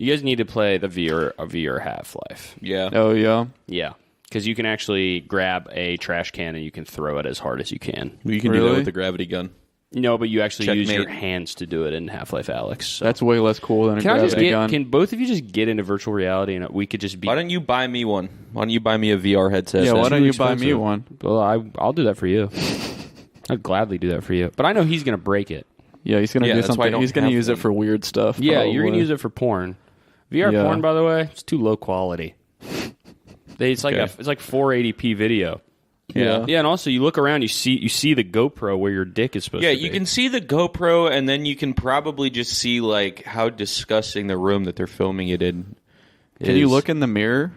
You guys need to play the VR Half-Life. Yeah. Oh, yeah? Yeah. Because you can actually grab a trash can and you can throw it as hard as you can. You can do that with the gravity gun. No, but you actually use your hands to do it in Half-Life Alyx. So. That's way less cool than a gravity gun. Can both of you just get into virtual reality and we could just be... Why don't you buy me one? Why don't you buy me a VR headset? Yeah, why don't you buy me one? Well, I'll do that for you. I'd gladly do that for you. But I know he's going to break it. Yeah, he's going to do something. He's going to use it for weird stuff. Yeah, probably. you're going to use it for porn. VR porn, by the way, it's too low quality. It's like it's like 480p video. Yeah. Yeah, and also you look around, you see the GoPro where your dick is supposed to be. Yeah, you can see the GoPro, and then you can probably just see like how disgusting the room that they're filming it in is. Can you look in the mirror?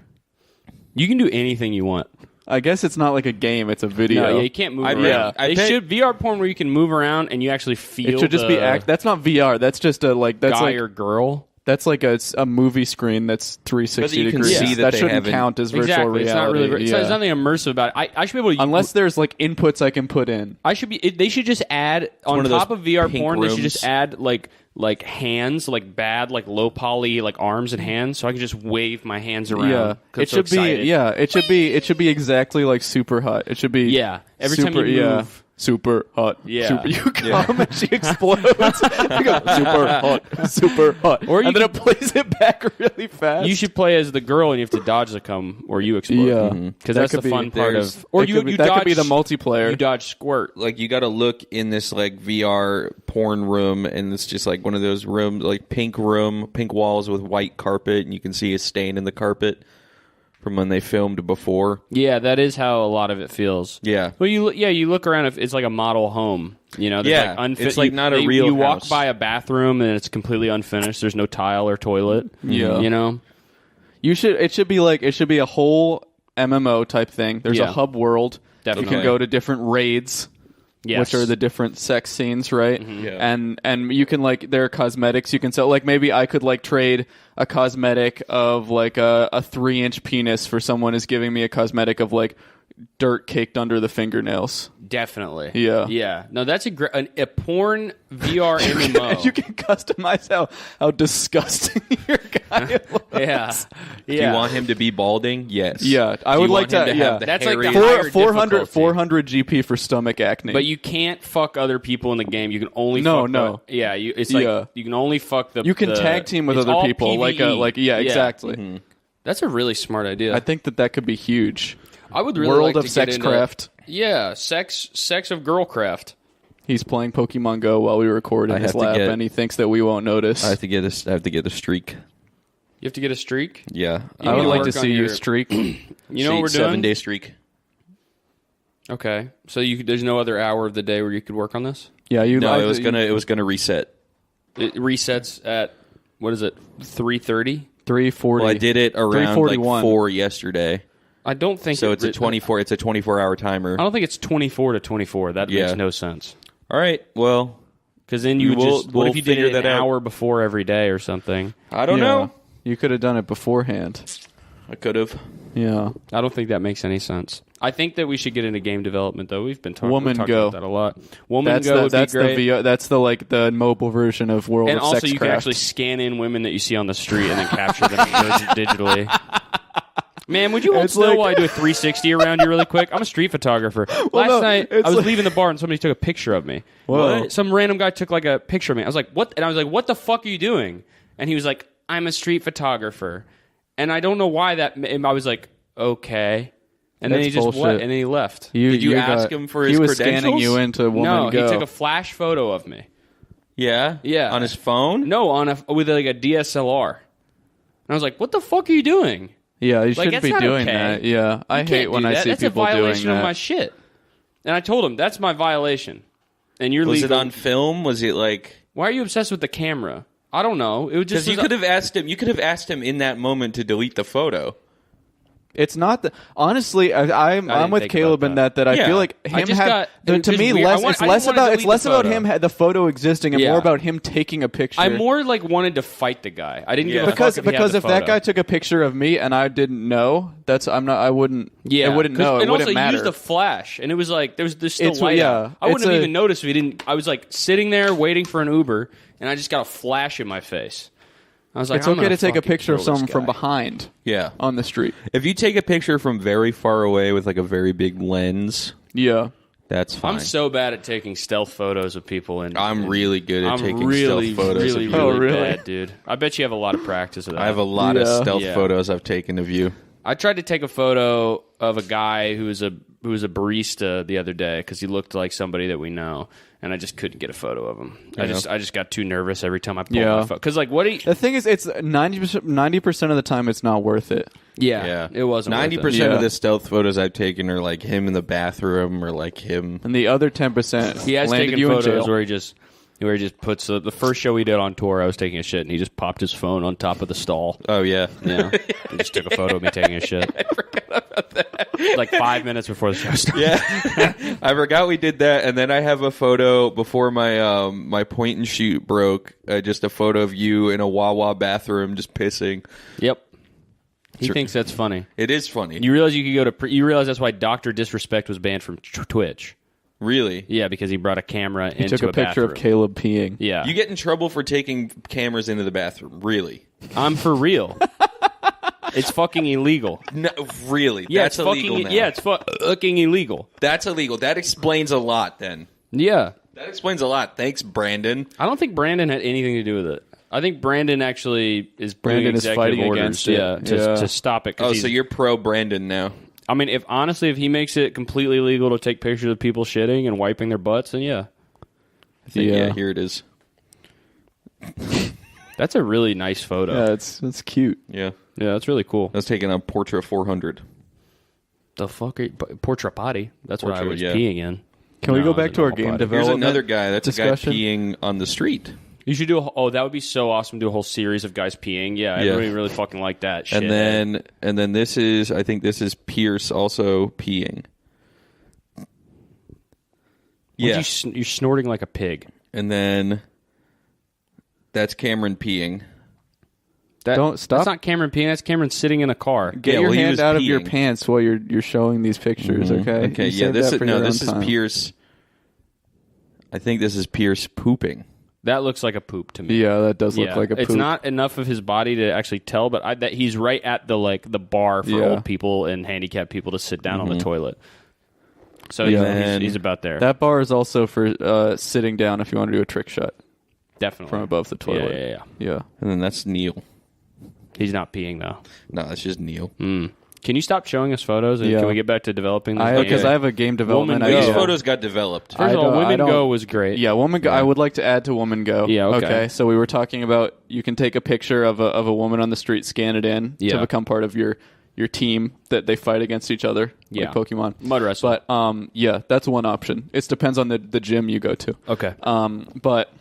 You can do anything you want. I guess it's not like a game; it's a video. No, yeah, you can't move around. They should VR porn where you can move around and you actually feel. It should just be That's not VR. That's just a that's guy like or girl. That's like a movie screen that's 360 you can degrees. see that shouldn't count as virtual reality. It's not really. There's nothing immersive about it. I should be able to. Unless there's like inputs I can put in. They should just add on top of VR porn. Rooms. They should just add like hands, like bad, like low poly, like arms and hands, so I can just wave my hands around. Yeah, it should be. Yeah, it should be exactly like Super Hot. It should be. Every time you move. Super hot. Yeah. You come and she explodes. You go, super hot. Super hot. And then it plays it back really fast. You should play as the girl and you have to dodge the cum or you explode. Yeah. Because that's the fun part of... Or that could be the multiplayer. You dodge squirt. Like, you got to look in this, like, VR porn room, and it's just, like, one of those rooms, like, pink walls with white carpet, and you can see a stain in the carpet from when they filmed before. Yeah, that is how a lot of it feels. Yeah. Well, you look around, if it's like a model home. You know, it's like not a real You house. walk by a bathroom and it's completely unfinished. There's no tile or toilet. Yeah. You know? It should be a whole MMO type thing. There's a hub world. Definitely. You can go to different raids. Yes. Which are the different sex scenes, right? Mm-hmm. Yeah. And you can there are cosmetics you can sell. Like maybe I could trade a cosmetic of like a 3-inch penis for someone is giving me a cosmetic of dirt caked under the fingernails. Definitely. Yeah. Yeah. No, that's a porn VR MMO. You can customize how disgusting your guy looks. Yeah. Do you want him to be balding? Yes. Yeah. I would like to have the that's hairy... like the 400 GP for stomach acne. But you can't fuck other people in the game. You can only you can only fuck the... You can tag team with other people. PvE. Exactly. Mm-hmm. That's a really smart idea. I think that could be huge. I would really World like of to get into, Sexcraft. Yeah, sex of girlcraft. He's playing Pokemon Go while we record in his lab, and he thinks that we won't notice. I have to get a streak. You have to get a streak? Yeah. I would like to see you streak. You know what we're doing? 7-day streak. Okay, so there's no other hour of the day where you could work on this? Yeah, it was gonna reset. It resets at what is it? 3:30? 3:40. Well, I did it around 4 yesterday. I don't think so. It's a 24-hour timer. I don't think it's 24 to 24. That makes no sense. All right. Well, because then what if you did it an hour before every day or something? I don't know. You could have done it beforehand. I could have. Yeah. I don't think that makes any sense. I think that we should get into game development, though. We've been talking about that a lot. Woman Go would be great. That's the mobile version of World of Sexcraft. And also, you can actually scan in women that you see on the street and then capture them digitally. Man, would you want to know while I do a 360 around you really quick? I'm a street photographer. Last night, I was leaving the bar and somebody took a picture of me. Whoa. Some random guy took a picture of me. I was like, what? And I was like, what the fuck are you doing? And he was like, I'm a street photographer. And I don't know why that... I was like, okay. And then he just went, and then he left. Did you ask him for his credentials? He was scanning you into Woman Go. No, he took a flash photo of me. Yeah? Yeah. On his phone? No, with a DSLR. And I was like, what the fuck are you doing? Yeah, you shouldn't be doing that. Yeah, I hate when I see people doing that. That's a violation of my shit. And I told him, that's my violation. And you're legal. Was it on film? Was it Why are you obsessed with the camera? I don't know. It was just... Because you could have asked him. You could have asked him in that moment to delete the photo. It's not honestly. I'm with Caleb in that I feel like him to me it's less about him the photo existing and more about him taking a picture. I more wanted to fight the guy. I didn't give a because fuck if that guy took a picture of me and I didn't know, I wouldn't. Yeah, I wouldn't know. It wouldn't matter. He used a flash, and it was there's still light out. I wouldn't have even noticed if he didn't. I was sitting there waiting for an Uber, and I just got a flash in my face. I was like, it's I'm okay gonna to take a fucking picture of kill this someone from guy. behind Yeah. on the street. If you take a picture from very far away with like a very big lens, Yeah. that's fine. I'm so bad at taking stealth photos of people, and I'm really good at I'm taking really, stealth photos really, of you. really, really? bad, dude. I bet you have a lot of practice of that. I have a lot of Yeah. stealth Yeah. photos I've taken of you. I tried to take a photo of a guy who was a barista the other day because he looked like somebody that we know, and I just couldn't get a photo of him. I just got too nervous every time I pulled my phone. Because like, what do you? The thing is, it's 90% of the time it's not worth it. Yeah, it wasn't. 90% Yeah. of the stealth photos I've taken are like him in the bathroom or like him. And the other 10% He has landed taken you in photos jail. where he just puts the first show we did on tour. I was taking a shit, and he just popped his phone on top of the stall. Oh yeah, Yeah, he just took a photo of me taking a shit. I forgot about that. Like 5 minutes before the show started. yeah. I forgot we did that, and then I have a photo before my my point and shoot broke. Just a photo of you in a Wawa bathroom, just pissing. Yep. He thinks that's funny. It is funny. You realize you could go to. You realize that's why Dr. Disrespect was banned from Twitch. Really? Yeah, because he brought a camera into Took a picture bathroom. of Caleb peeing. Yeah, You get in trouble for taking cameras into the bathroom. Really? I'm for real. It's fucking illegal. No, really? Yeah, That's it's illegal fucking, now. Yeah, it's fucking illegal. That's illegal. That explains a lot. Then Yeah, that explains a lot. Thanks, Brandon. I don't think Brandon had anything to do with it. I think Brandon actually is Brandon doing is executive fighting orders, against it. to stop it. 'cause Oh, he's- so you're pro Brandon now? I mean, if he makes it completely illegal to take pictures of people shitting and wiping their butts, then yeah, I think, Yeah. yeah, here it is. that's a really nice photo. Yeah, it's cute. Yeah, Yeah, that's really cool. I was taking a Portra 400. The fuck, Portrait Potty. That's what I Portrait, was yeah. peeing in. Can we No, go it's back a to our normal game potty. Here's development? another guy. That's discussion? a guy peeing on the street. You should do. That would be so awesome. Do a whole series of guys peeing. Yeah, Yeah. everybody really fucking like that. Shit. And then this is, I think this is Pierce also peeing. Yeah, you're snorting like a pig. and then that's Cameron peeing. Don't stop. That's not Cameron peeing. That's Cameron sitting in a car. Get Yeah, your well, he hand was out of your peeing. pants while you're showing these pictures. Okay. Okay, You yeah, save this that is for your this own is time. Pierce. I think this is Pierce pooping. That looks like a poop to me. Yeah, that does look Yeah. like a poop. It's not enough of his body to actually tell, but that he's right at the bar for Yeah. old people and handicapped people to sit down on the toilet. So Yeah. he's about there. That bar is also for sitting down if you want to do a trick shot Definitely from above the toilet. Yeah. Yeah. And then that's Neil. He's not peeing though. No, that's just Neil. Can you stop showing us photos and Yeah. can we get back to developing this? Because game? I have a game development Woman These Go. idea. photos got developed. First of all, I Women don't- Go was great. Yeah, Woman Go. I would like to add to Woman Go. Yeah, okay. So we were talking about you can take a picture of a woman on the street, scan it in Yeah. to become part of your team that they fight against each other, Yeah. like Pokemon. Mud wrestle. But yeah, that's one option. It depends on the gym you go to. Okay. But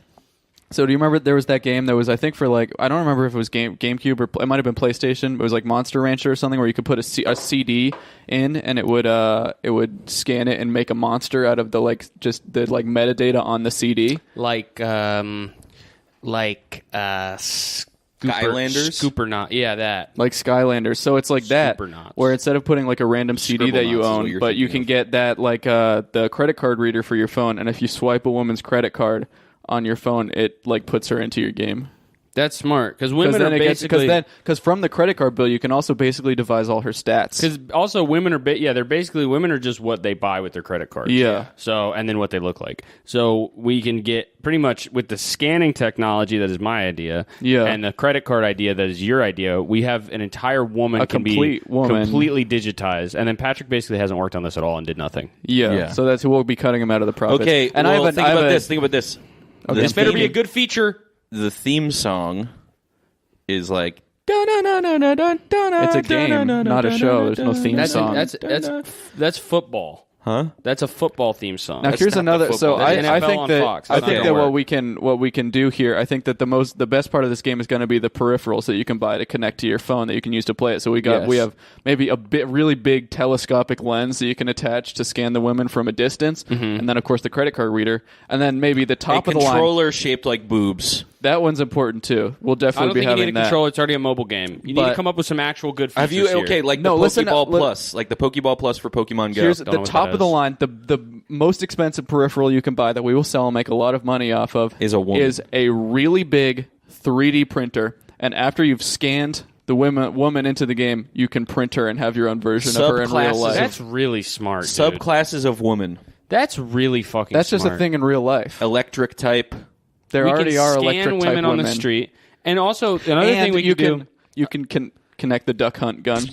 so do you remember there was that game that was, I think, for like, I don't remember if it was GameCube or it might have been PlayStation. It was like Monster Rancher or something where you could put a CD in and it would scan it and make a monster out of the just the metadata on the CD. Skylanders? Scoopernaut. Yeah, that. Like Skylanders. So it's like that, Scoopernauts. where instead of putting like a random CD that you Scribblenauts is what own, you're but you thinking can of. get that the credit card reader for your phone, and if you swipe a woman's credit card on your phone, it puts her into your game. That's smart because women are basically Because from the credit card bill, you can also basically devise all her stats. because also women are women are just what they buy with their credit cards. Yeah. So and then what they look like. So we can get pretty much with the scanning technology that is my idea. Yeah. And the credit card idea that is your idea. We have an entire woman A can complete be woman. completely digitized. And then Patrick basically hasn't worked on this at all and did nothing. Yeah. So that's who will be cutting him out of the profits. Okay, and well, I think about this. Think about this. Okay. This better be a good feature. The theme song is like. It's a game, not a show. There's no theme song. That's football. Huh? That's a football theme song. Now here's not another. the So football. I That's NFL think on that Fox. I That's think not that gonna what we can do here. I think that the best part of this game is going to be the peripherals that you can buy to connect to your phone that you can use to play it. So we have maybe a really big telescopic lens that you can attach to scan the women from a distance, and then of course the credit card reader, and then maybe the top A of the line. controller shaped like boobs. That one's important too. We'll I definitely don't be think you having need a that. controller. It's already a mobile game. You need But- to come up with some actual good features Have you here. like No, the listen, Pokeball let- Plus, like the Pokeball Plus for Pokemon Go? Here's Don't the know what top that of the is. line. The most expensive peripheral you can buy that we will sell and make a lot of money off of Is a woman. is a really big 3D printer and after you've scanned the woman into the game, you can print her and have your own version of her in real life. That's really smart. Subclasses of woman. That's really fucking That's smart. just a thing in real life. Electric type. There already are electric type women on the street. And also, another thing we can do... You can connect the duck hunt gun.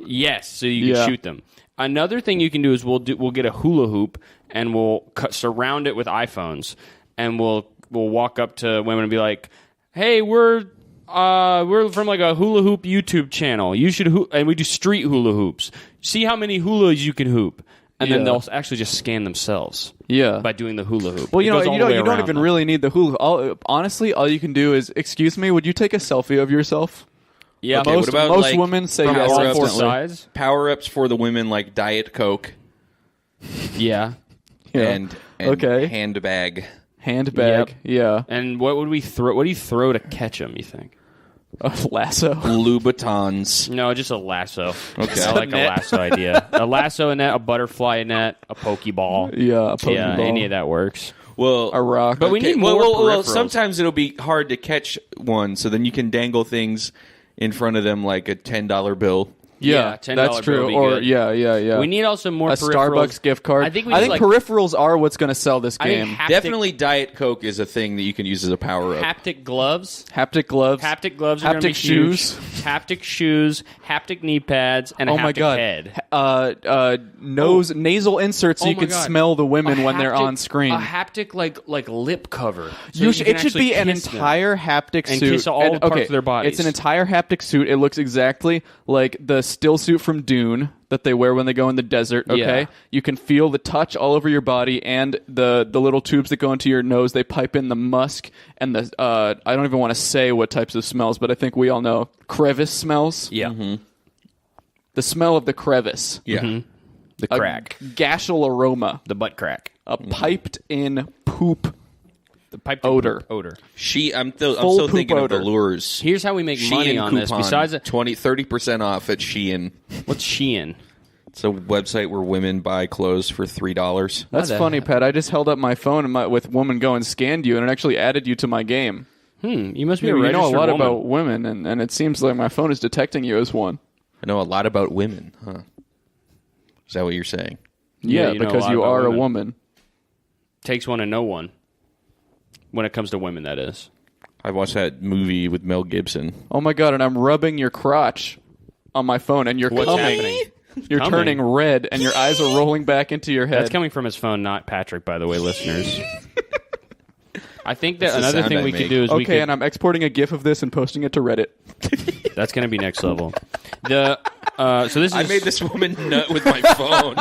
Yes, so you can shoot them. Another thing you can do is we'll get a hula hoop and we'll surround it with iPhones, and we'll walk up to women and be like, "Hey, we're from like a hula hoop YouTube channel. You should and we do street hula hoops. See how many hulas you can hoop." And then they'll actually just scan themselves. Yeah. By doing the hula hoop. Well, you don't even really need the hula. Honestly, all you can do is, "Excuse me, would you take a selfie of yourself?" Yeah. Okay, most like, women say yes all four instantly. sides. Power-ups for the women, like Diet Coke. Yeah. And okay. handbag. Handbag. Yep. Yeah. And what would we throw? What do you throw to catch them? You think? A lasso. Louboutins. No, just a lasso. Okay. I like a lasso idea. A lasso, a net, a butterfly net, a pokeball. Yeah, a pokeball. Yeah, any of that works. Well, a rock. But we need more well, peripherals. sometimes it'll be hard to catch one, so then you can dangle things in front of them like a $10 bill. Yeah, $10 that's true. bill would be Or good. yeah. We need also more a peripherals. Starbucks gift card. I think peripherals are what's going to sell this I game. think Definitely Diet Coke is a thing that you can use as a power-up. haptic gloves. Haptic gloves. Haptic gloves are going to be Haptic shoes. huge. Haptic shoes, haptic knee pads, and a Oh my haptic god! head. Nasal inserts so you my can God. smell the women A when they're haptic- on screen. A haptic like lip cover. So You you sh- can it should actually be an kiss them. entire haptic And suit. kiss all the parts of their bodies. It's an entire haptic suit. It looks exactly like the still suit from Dune that they wear when they go in the desert. Okay, Yeah. you can feel the touch all over your body, and the little tubes that go into your nose. They pipe in the musk and the. I don't even want to say what types of smells, but I think we all know crevice smells. Yeah. The smell of the crevice. Yeah. The crack. A gashel aroma. The butt crack. A piped in poop. The pipe Odor. Odor. I'm Full still poop thinking odor. of the lures. Here's how we make money Shein on this. coupon, Besides, 30% off at Shein. what's Shein? It's a website where women buy clothes for $3. That's funny, Pat. I just held up my phone and with woman go and scanned you, and it actually added you to my game. You must be a You know a registered lot woman. about women, and it seems like my phone is detecting you as one. I know a lot about women, huh? Is that what you're saying? Yeah, you know a because lot you about are a women. woman. Takes one to know one. When it comes to women, that is. I watched that movie with Mel Gibson. Oh my god! And I'm rubbing your crotch on my phone, and you're What's coming. happening? You're Coming? turning red, and your eyes are rolling back into your head. That's coming from his phone, not Patrick, by the way, listeners. I think that That's the another sound thing I we could make. do is we okay, could, and I'm exporting a GIF of this and posting it to Reddit. that's going to be next level. So this is I made this woman nut with my phone.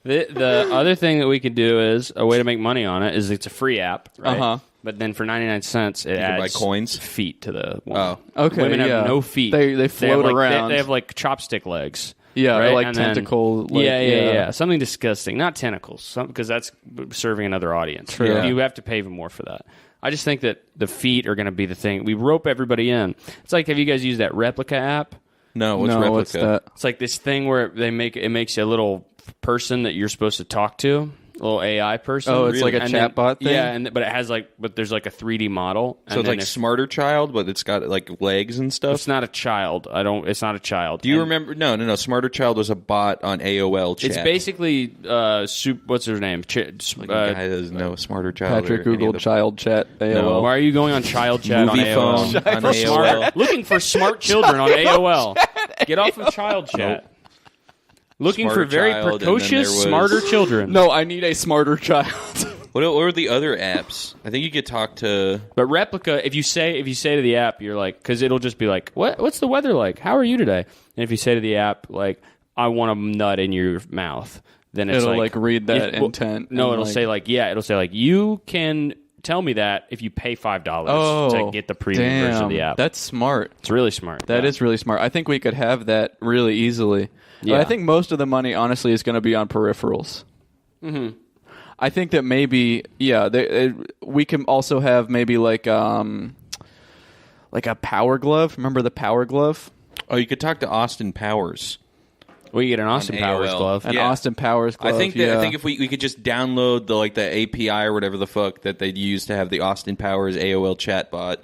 the other thing that we could do is a way to make money on it is it's a free app, right? Uh-huh. But then for 99 cents, it can buy adds coins? feet to the woman. Oh. Okay, Women yeah. have no feet. They have float like, around. They have like chopstick legs. Yeah, right? like And then- tentacle. Like, yeah. Something disgusting. Not tentacles, because that's serving another audience. True. Yeah. You have to pay more for that. I just think that the feet are going to be the thing. We rope everybody in. It's like, have you guys used that Replica app? No, what's No, Replica? what's that? It's like this thing where it makes you a little person that you're supposed to talk to, a little AI person. Oh, it's like a And then- chatbot thing? Yeah, but it has but there's like a 3D model. So it's like Smarter Child, but it's got like legs and stuff. It's not a child. It's not a child. Do you remember? No. Smarter Child was a bot on AOL chat. It's basically what's her name? Like a guy that doesn't know Smarter Child. Patrick or any of Googled the child chat AOL. Why are you going on child chat movie on phone AOL? on For AOL. looking for smart children on AOL. Get off of child chat. Looking Smarter for very Child, and then precocious, there was- smarter children. No, I need a smarter child. What are the other apps? I think you could talk to. But Replica, if you say to the app, you're like, because it'll just be like, what's the weather like? How are you today? And if you say to the app, like, I want a nut in your mouth, then it's It'll, like, read that well, intent No, and, it'll like- say like, it'll say like, you can tell me that if you pay $5 to get the premium version of the app. That's smart. It's really smart. That is really smart. I think we could have that really easily. Yeah. But I think most of the money, honestly, is going to be on peripherals. Mm-hmm. I think that maybe, we can also have maybe like a power glove. Remember the power glove? Oh, you could talk to Austin Powers. Well, you get an Austin On Powers AOL. glove. An Yeah. Austin Powers glove. I think if we could just download the API or whatever the fuck that they'd use to have the Austin Powers AOL chatbot,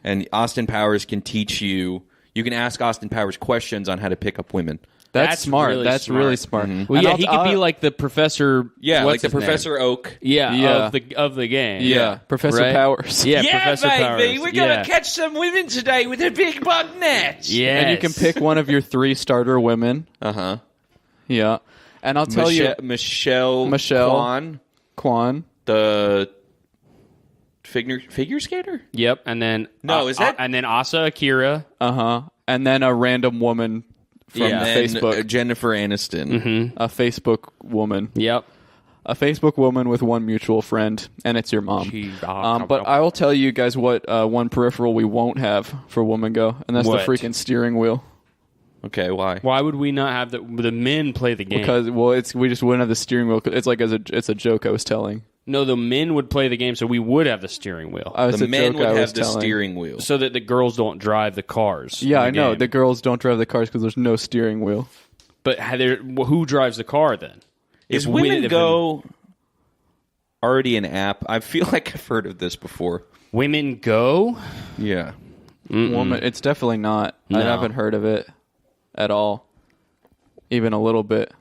And Austin Powers can teach you. You can ask Austin Powers questions on how to pick up women. That's smart. That's really smart. Mm-hmm. Well, yeah, he could be like the professor. Yeah, what's like the his name? Professor Oak. Yeah, of the game. Yeah, Professor Right? Powers. Yeah, Professor Powers. We're gonna catch some women today with a big bug net. Yes. And you can pick one of your 3 starter women. Uh-huh. Yeah. And I'll tell you... Michelle Kwan. The figure skater? Yep, and then is that and then Asa Akira. And then a random woman from Facebook. Jennifer Aniston. A Facebook woman. Yep. A Facebook woman with one mutual friend, and it's your mom. But I will tell you guys what one peripheral we won't have for Woman Go, and that's What? the freaking steering wheel. Okay, why? Why would we not have the men play the game? Because we just wouldn't have the steering wheel. It's like it's a joke I was telling. No, the men would play the game, so we would have the steering wheel. The men would have the steering wheel. So that the girls don't drive the cars. Yeah, I know. game. The girls don't drive the cars because there's no steering wheel. But who drives the car then? Is Women Go already an app? I feel like I've heard of this before. Women Go? Yeah. Woman, it's definitely not. No. I haven't heard of it at all. Even a little bit.